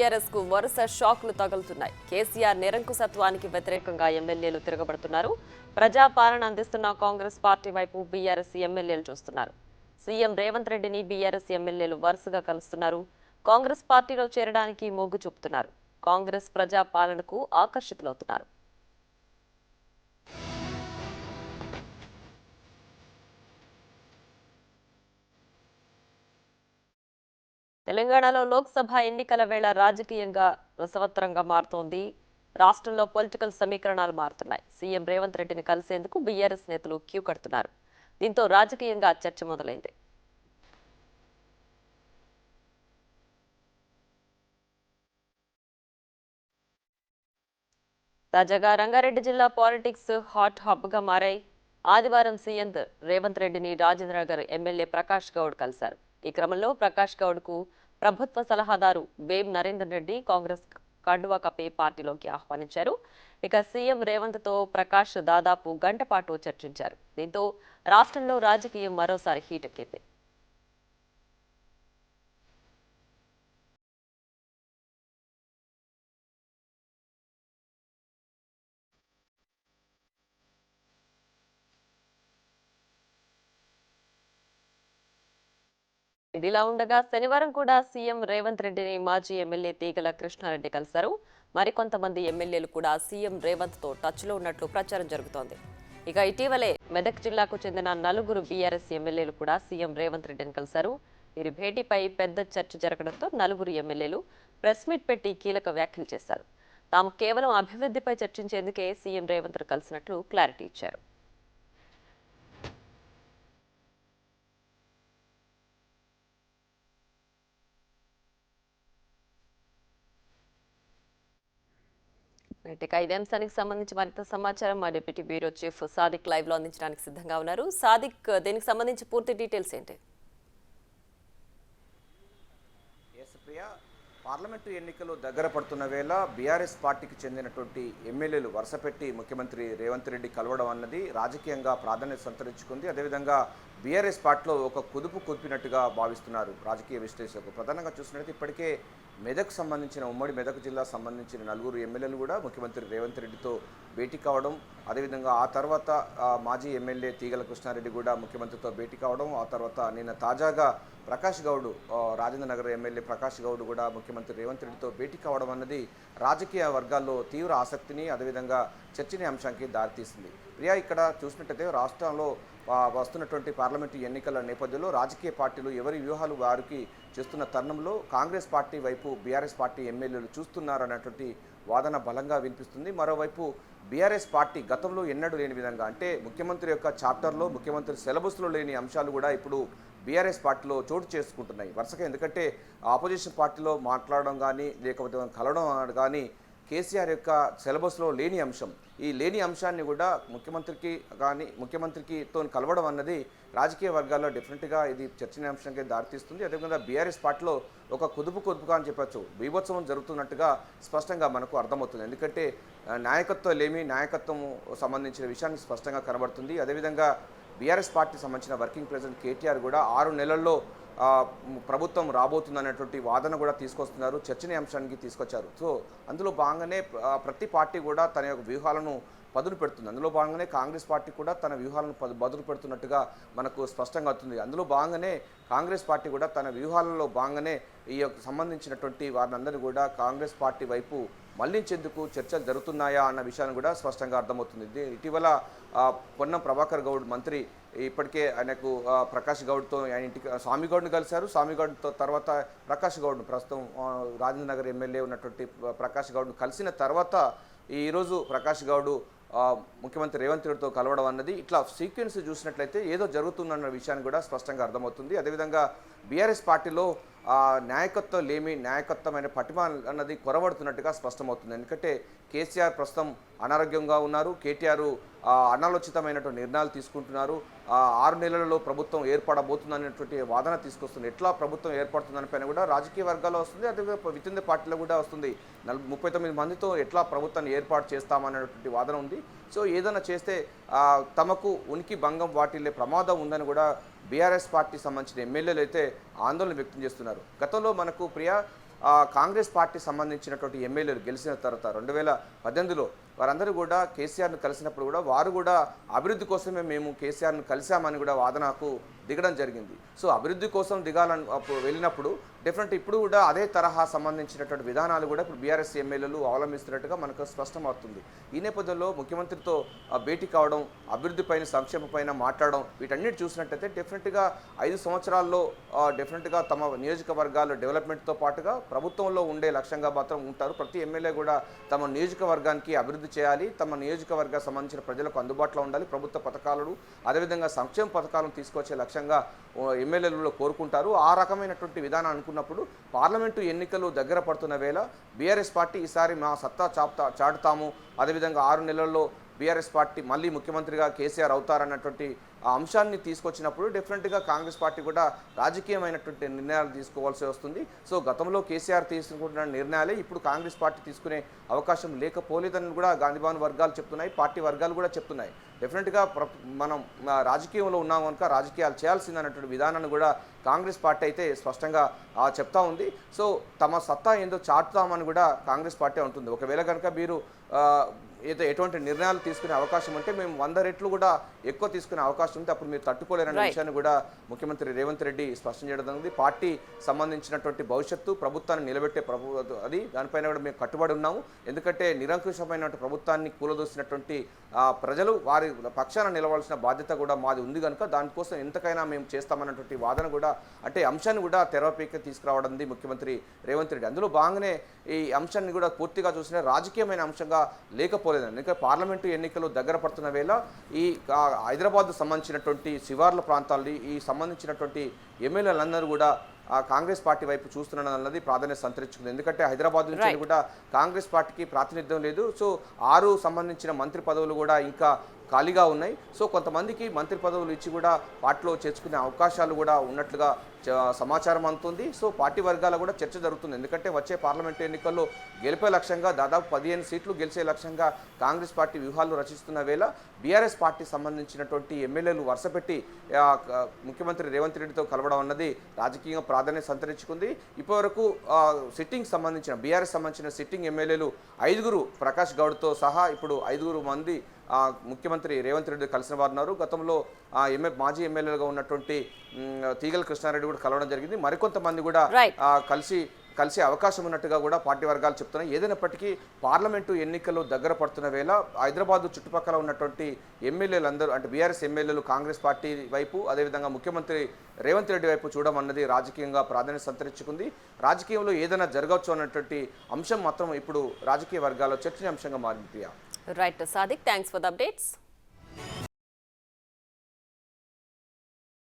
BRS కు వరుస షాక్లు తగులుతున్నాయి. కేసీఆర్ నిరంకుశత్వానికి వ్యతిరేకంగా ఎమ్మెల్యేలు తిరగబడుతున్నారు. ప్రజాపాలన అందిస్తున్న కాంగ్రెస్ పార్టీ వైపు బీఆర్ఎస్ ఎమ్మెల్యేలు చూస్తున్నారు. సీఎం రేవంత్ రెడ్డిని బీఆర్ఎస్ ఎమ్మెల్యేలు వరుసగా కలుస్తున్నారు. కాంగ్రెస్ పార్టీలో చేరడానికి మొగ్గు చూపుతున్నారు. కాంగ్రెస్ ప్రజాపాలనకు ఆకర్షితులవుతున్నారు. తెలంగాణలో లోక్సభ ఎన్నికల వేళ రాజకీయంగా రసవత్తరంగా మారుతోంది. రాష్ట్రంలో పొలిటికల్ సమీకరణాలు మారుతున్నాయి. సీఎం రేవంత్ రెడ్డిని కలిసేందుకు బీఆర్ఎస్ నేతలు క్యూ కడుతున్నారు. దీంతో రాజకీయంగా చర్చ మొదలైంది. తాజాగా రంగారెడ్డి జిల్లా పాలిటిక్స్ హాట్ హబ్ గా మారాయి. ఆదివారం సీఎం రేవంత్ రెడ్డిని రాజేంద్రనగర్ ఎమ్మెల్యే ప్రకాష్ గౌడ్ కలిశారు. ఈ క్రమంలో ప్రకాష్ గౌడ్ కు ప్రభుత్వ సలహాదారు వేం నరేందర్ రెడ్డి కాంగ్రెస్ కండువా కప్పి పార్టీలోకి ఆహ్వానించారు. ఇక సీఎం రేవంత్ తో ప్రకాష్ దాదాపు గంట పాటు చర్చించారు. దీంతో రాష్ట్రంలో రాజకీయం మరోసారి హీటెక్కింది. ఇదిలా ఉండగా శనివారం కూడా సీఎం రేవంత్ రెడ్డిని మాజీ ఎమ్మెల్యే తీగల కృష్ణారెడ్డి కలిశారు. మరికొంతమంది ఎమ్మెల్యేలు కూడా సీఎం రేవంత్ తో టచ్ లో ఉన్నట్లు ప్రచారం జరుగుతోంది. ఇక ఇటీవలే మెదక్ జిల్లాకు చెందిన నలుగురు బీఆర్ఎస్ ఎమ్మెల్యేలు కూడా సీఎం రేవంత్ రెడ్డిని కలిశారు. వీరి భేటీపై పెద్ద చర్చ జరగడంతో నలుగురు ఎమ్మెల్యేలు ప్రెస్ మీట్ పెట్టి కీలక వ్యాఖ్యలు చేశారు. తాము కేవలం అభివృద్ధిపై చర్చించేందుకే సీఎం రేవంత్ కలిసినట్లు క్లారిటీ ఇచ్చారు. ఇక ఇదే అంశానికి సంబంధించి మరింత సమాచారం మా deputy bureau chief Sadiq live లో అందించడానికి సిద్ధంగా ఉన్నారు. సాదిక్, దీనికి సంబంధించి పూర్తి డీటెయిల్స్ ఏంటి? పార్లమెంటు ఎన్నికలు దగ్గర పడుతున్న వేళ బీఆర్ఎస్ పార్టీకి చెందినటువంటి ఎమ్మెల్యేలు వరుసపెట్టి ముఖ్యమంత్రి రేవంత్ రెడ్డి కలవడం అన్నది రాజకీయంగా ప్రాధాన్యత సంతరించుకుంది. అదేవిధంగా బీఆర్ఎస్ పార్టీలో ఒక కుదుపు కుదిపినట్టుగా భావిస్తున్నారు రాజకీయ విశ్లేషకులు. ప్రధానంగా చూసినట్లయితే ఇప్పటికే మెదక్ సంబంధించిన ఉమ్మడి మెదక్ జిల్లా సంబంధించిన నలుగురు ఎమ్మెల్యేలు కూడా ముఖ్యమంత్రి రేవంత్ రెడ్డితో భేటీ కావడం, అదేవిధంగా ఆ తర్వాత మాజీ ఎమ్మెల్యే తీగల కృష్ణారెడ్డి కూడా ముఖ్యమంత్రితో భేటీ కావడం, ఆ తర్వాత నిన్న తాజాగా ప్రకాష్ గౌడ్ రాజేంద్ర నగర్ ఎమ్మెల్యే ప్రకాష్ గౌడ్ కూడా ముఖ్యమంత్రి రేవంత్ రెడ్డితో భేటీ కావడం అన్నది రాజకీయ వర్గాల్లో తీవ్ర ఆసక్తిని అదేవిధంగా చర్చనీయాంశానికి దారితీస్తుంది. ప్రియా, ఇక్కడ చూసినట్టయితే రాష్ట్రంలో వస్తున్నటువంటి పార్లమెంటు ఎన్నికల నేపథ్యంలో రాజకీయ పార్టీలు ఎవరి వ్యూహాలు వారికి చేస్తున్న తరుణంలో కాంగ్రెస్ పార్టీ వైపు బీఆర్ఎస్ పార్టీ ఎమ్మెల్యేలు చూస్తున్నారన్నటువంటి వాదన బలంగా వినిపిస్తుంది. మరోవైపు బీఆర్ఎస్ పార్టీ గతంలో ఎన్నడూ లేని విధంగా, అంటే ముఖ్యమంత్రి యొక్క చాప్టర్లో ముఖ్యమంత్రి సిలబస్లో లేని అంశాలు కూడా ఇప్పుడు బీఆర్ఎస్ పార్టీలో చోటు చేసుకుంటున్నాయి వరుసగా. ఎందుకంటే ఆపోజిషన్ పార్టీలో మాట్లాడడం కానీ లేకపోతే కలవడం కానీ కేసీఆర్ యొక్క సిలబస్లో లేని అంశం. ఈ లేని అంశాన్ని కూడా ముఖ్యమంత్రితో కలవడం అన్నది రాజకీయ వర్గాల్లో డెఫినెట్గా ఇది చర్చనీయాంశంగా దారితీస్తుంది. అదేవిధంగా బీఆర్ఎస్ పార్టీలో ఒక కుదుపుగా అని చెప్పచ్చు, బీభత్సవం జరుగుతున్నట్టుగా స్పష్టంగా మనకు అర్థమవుతుంది. ఎందుకంటే నాయకత్వం సంబంధించిన విషయాన్ని స్పష్టంగా కనబడుతుంది. అదేవిధంగా బీఆర్ఎస్ పార్టీ సంబంధించిన వర్కింగ్ ప్రెసిడెంట్ కేటీఆర్ కూడా 6 నెలల్లో ప్రభుత్వం రాబోతుందనేటువంటి వాదన కూడా తీసుకొస్తున్నారు, చర్చనీయాంశానికి తీసుకొచ్చారు. సో అందులో భాగంగానే ప్రతి పార్టీ కూడా తన యొక్క వ్యూహాలను పదును పెడుతుంది. అందులో భాగంగానే కాంగ్రెస్ పార్టీ కూడా తన వ్యూహాలను బదులు పెడుతున్నట్టుగా మనకు స్పష్టంగా అవుతుంది. అందులో భాగంగానే కాంగ్రెస్ పార్టీ కూడా తన వ్యూహాలలో భాగంగానే ఈ యొక్క సంబంధించినటువంటి వారినందరూ కూడా కాంగ్రెస్ పార్టీ వైపు మళ్లించేందుకు చర్చలు జరుగుతున్నాయా అన్న విషయాన్ని కూడా స్పష్టంగా అర్థమవుతుంది. ఇటీవల పొన్నం ప్రభాకర్ గౌడ్ మంత్రి ఇప్పటికే ఆయనకు ప్రకాష్ గౌడ్తో ఆయన ఇంటికి స్వామిగౌడ్ని కలిశారు. స్వామిగౌడ్తో తర్వాత ప్రకాష్ గౌడ్ను ప్రస్తుతం రాజేంద్ర నగర్ ఎమ్మెల్యే ఉన్నటువంటి ప్రకాష్ గౌడ్ను కలిసిన తర్వాత ఈరోజు ప్రకాష్ గౌడ్ ముఖ్యమంత్రి రేవంత్ రెడ్డితో కలవడం అన్నది ఇట్లా సీక్వెన్స్ చూసినట్లయితే ఏదో జరుగుతుందన్న విషయాన్ని కూడా స్పష్టంగా అర్థమవుతుంది. అదేవిధంగా బీఆర్ఎస్ పార్టీలో నాయకత్వమైన పటిమ అన్నది కొరబడుతున్నట్టుగా స్పష్టమవుతుంది. ఎందుకంటే కేసీఆర్ ప్రస్తుతం అనారోగ్యంగా ఉన్నారు, కేటీఆర్ అనాలోచితమైనటువంటి నిర్ణయాలు తీసుకుంటున్నారు. 6 నెలలలో ప్రభుత్వం ఏర్పడబోతుందనేటువంటి వాదన తీసుకొస్తుంది. ఎట్లా ప్రభుత్వం ఏర్పడుతుందని పైన కూడా రాజకీయ వర్గాల్లో వస్తుంది, అదేవిధంగా విత్ ఇన్ ద పార్టీలో కూడా వస్తుంది. 39 మందితో ఎట్లా ప్రభుత్వాన్ని ఏర్పాటు చేస్తామనేటువంటి వాదన ఉంది. సో ఏదైనా చేస్తే తమకు ఉనికి భంగం వాటిల్లే ప్రమాదం ఉందని కూడా బీఆర్ఎస్ పార్టీ సంబంధించిన ఎమ్మెల్యేలు అయితే ఆందోళన వ్యక్తం చేస్తున్నారు. గతంలో మనకు కాంగ్రెస్ పార్టీ సంబంధించినటువంటి ఎమ్మెల్యేలు గెలిచిన తర్వాత 2018లో వారందరూ కూడా కేసీఆర్ను కలిసినప్పుడు కూడా వారు కూడా అభివృద్ధి కోసమే మేము కేసీఆర్ను కలిసామని కూడా వాదనకు దిగడం జరిగింది. సో అభివృద్ధి కోసం వెళ్ళినప్పుడు డెఫినెట్ ఇప్పుడు కూడా అదే తరహా సంబంధించినటువంటి విధానాలు కూడా ఇప్పుడు బీఆర్ఎస్ ఎమ్మెల్యేలు అవలంబిస్తున్నట్టుగా మనకు స్పష్టమవుతుంది. ఈ నేపథ్యంలో ముఖ్యమంత్రితో భేటీ కావడం, అభివృద్ధి పైన సంక్షేమ పైన మాట్లాడడం, వీటన్నిటి చూసినట్టయితే డెఫినెట్గా 5 సంవత్సరాల్లో డెఫినెట్గా తమ నియోజకవర్గాల డెవలప్మెంట్తో పాటుగా ప్రభుత్వంలో ఉండే లక్ష్యంగా మాత్రం ఉంటారు. ప్రతి ఎమ్మెల్యే కూడా తమ నియోజకవర్గానికి అభివృద్ధి చేయాలి, తమ నియోజకవర్గ సంబంధించిన ప్రజలకు అందుబాటులో ఉండాలి, ప్రభుత్వ పథకాలను అదేవిధంగా సంక్షేమ పథకాలను తీసుకొచ్చే లక్ష్యంగా ఎమ్మెల్యేలలో కోరుకుంటారు. ఆ రకమైనటువంటి విధానం అనుకున్నప్పుడు పార్లమెంటు ఎన్నికలు దగ్గర పడుతున్న వేళ బీఆర్ఎస్ పార్టీ ఈసారి మా సత్తా చాటుతాము, అదేవిధంగా 6 నెలల్లో బీఆర్ఎస్ పార్టీ మళ్ళీ ముఖ్యమంత్రిగా కేసీఆర్ అవుతారన్నటువంటి ఆ అంశాన్ని తీసుకొచ్చినప్పుడు డెఫినెట్గా కాంగ్రెస్ పార్టీ కూడా రాజకీయమైనటువంటి నిర్ణయాలు తీసుకోవాల్సి వస్తుంది. సో గతంలో కేసీఆర్ తీసుకుంటున్న నిర్ణయాలే ఇప్పుడు కాంగ్రెస్ పార్టీ తీసుకునే అవకాశం లేకపోలేదని కూడా గాంధీభవన్ వర్గాలు చెప్తున్నాయి, పార్టీ వర్గాలు కూడా చెప్తున్నాయి. డెఫినెట్గా మనం రాజకీయంలో ఉన్నాం కనుక రాజకీయాలు చేయాల్సిందన్నటువంటి విధానాన్ని కూడా కాంగ్రెస్ పార్టీ అయితే స్పష్టంగా చెప్తా ఉంది. సో తమ సత్తా ఏందో చాటుతామని కూడా కాంగ్రెస్ పార్టీ ఉంటుంది. ఒకవేళ కనుక మీరు ఎటువంటి నిర్ణయాలు తీసుకునే అవకాశం ఉంటే మేము 100 రెట్లు కూడా ఎక్కువ తీసుకునే అవకాశం ఉంది, అప్పుడు మీరు తట్టుకోలేరనే విషయాన్ని కూడా ముఖ్యమంత్రి రేవంత్ రెడ్డి స్పష్టం చేయడం జరిగింది. పార్టీ సంబంధించినటువంటి భవిష్యత్తు ప్రభుత్వాన్ని నిలబెట్టే అది దానిపైన కూడా మేము కట్టుబడి ఉన్నాము. ఎందుకంటే నిరంకుశమైనటువంటి ప్రభుత్వాన్ని కూలదోసినటువంటి ప్రజలు వారి పక్షాన నిలవాల్సిన బాధ్యత కూడా మాది ఉంది కనుక దానికోసం ఎంతకైనా మేము చేస్తామన్నటువంటి వాదన కూడా అంటే అంశాన్ని కూడా తెరపైకి తీసుకురావడం ముఖ్యమంత్రి రేవంత్ రెడ్డి. అందులో భాగంగానే ఈ అంశాన్ని కూడా పూర్తిగా చూసిన రాజకీయమైన అంశంగా లేకపోలేదండి. ఎందుకంటే పార్లమెంటు ఎన్నికలు దగ్గర పడుతున్న వేళ ఈ హైదరాబాద్ సంబంధించినటువంటి శివార్ల ప్రాంతాల్లో ఈ సంబంధించినటువంటి ఎమ్మెల్యేలందరూ కూడా కాంగ్రెస్ పార్టీ వైపు చూస్తున్నాడు అన్నది ప్రాధాన్యత సంతరించుకుంది. ఎందుకంటే హైదరాబాద్ నుంచి కూడా కాంగ్రెస్ పార్టీకి ప్రాతినిధ్యం లేదు. సో 6 సంబంధించిన మంత్రి పదవులు కూడా ఇంకా ఖాళీగా ఉన్నాయి. సో కొంతమందికి మంత్రి పదవులు ఇచ్చి కూడా పార్టీలో చేర్చుకునే అవకాశాలు కూడా ఉన్నట్లుగా సమాచారం అందుతుంది. సో పార్టీ వర్గాల కూడా చర్చ జరుగుతుంది. ఎందుకంటే వచ్చే పార్లమెంటు ఎన్నికల్లో గెలిపే లక్ష్యంగా దాదాపు 15 సీట్లు గెలిచే లక్ష్యంగా కాంగ్రెస్ పార్టీ వ్యూహాలు రచిస్తున్న వేళ బీఆర్ఎస్ పార్టీ సంబంధించినటువంటి ఎమ్మెల్యేలు వరుసపెట్టి ముఖ్యమంత్రి రేవంత్ రెడ్డితో కలవడం అన్నది రాజకీయంగా ప్రాధాన్యత సంతరించుకుంది. ఇప్పటివరకు సిట్టింగ్ సంబంధించిన బీఆర్ఎస్ సంబంధించిన సిట్టింగ్ ఎమ్మెల్యేలు 5 ప్రకాష్ గౌడ్తో సహా ఇప్పుడు 5 మంది ముఖ్యమంత్రి రేవంత్ రెడ్డి కలిసిన వారు ఉన్నారు. గతంలో మాజీ ఎమ్మెల్యేలుగా ఉన్నటువంటి తీగల కృష్ణారెడ్డి కూడా కలవడం జరిగింది. మరికొంతమంది కూడా కలిసే అవకాశం ఉన్నట్టుగా కూడా పార్టీ వర్గాలు చెప్తున్నాయి. ఏదైనప్పటికీ పార్లమెంటు ఎన్నికలు దగ్గర పడుతున్న వేళ హైదరాబాద్ చుట్టుపక్కల ఉన్నటువంటి ఎమ్మెల్యేలందరూ అంటే బీఆర్ఎస్ ఎమ్మెల్యేలు కాంగ్రెస్ పార్టీ వైపు అదేవిధంగా ముఖ్యమంత్రి రేవంత్ రెడ్డి వైపు చూడడం అన్నది రాజకీయంగా ప్రాధాన్యత సంతరించుకుంది. రాజకీయంలో ఏదైనా జరగవచ్చు అన్నటువంటి అంశం మాత్రం ఇప్పుడు రాజకీయ వర్గాల్లో చర్చనీయాంశంగా మారింది. Priya. Right Sadiq, thanks for the updates.